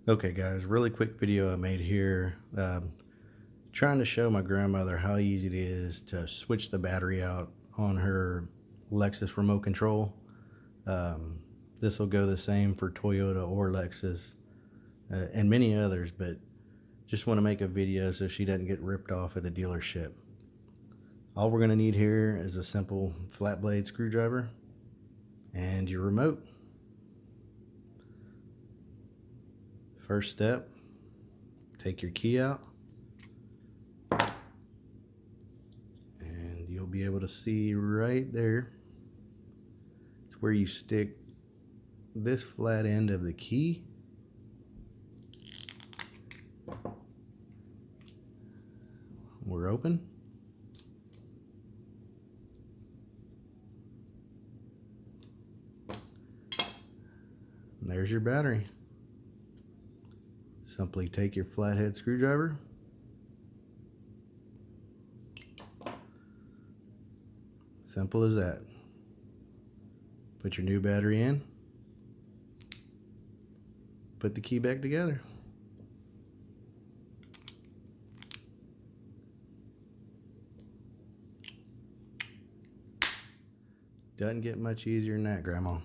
Okay guys, really quick video I made here, trying to show my grandmother how easy it is to switch the battery out on her Lexus remote control. This will go the same for Toyota or Lexus and many others, but just want to make a video so she doesn't get ripped off at the dealership. All we're going to need here is a simple flat blade screwdriver and your remote. First step, take your key out and you'll be able to see right there, it's where you stick this flat end of the key. We're open. And there's your battery. Simply take your flathead screwdriver, simple as that. Put your new battery in, put the key back together. Doesn't get much easier than that, Grandma.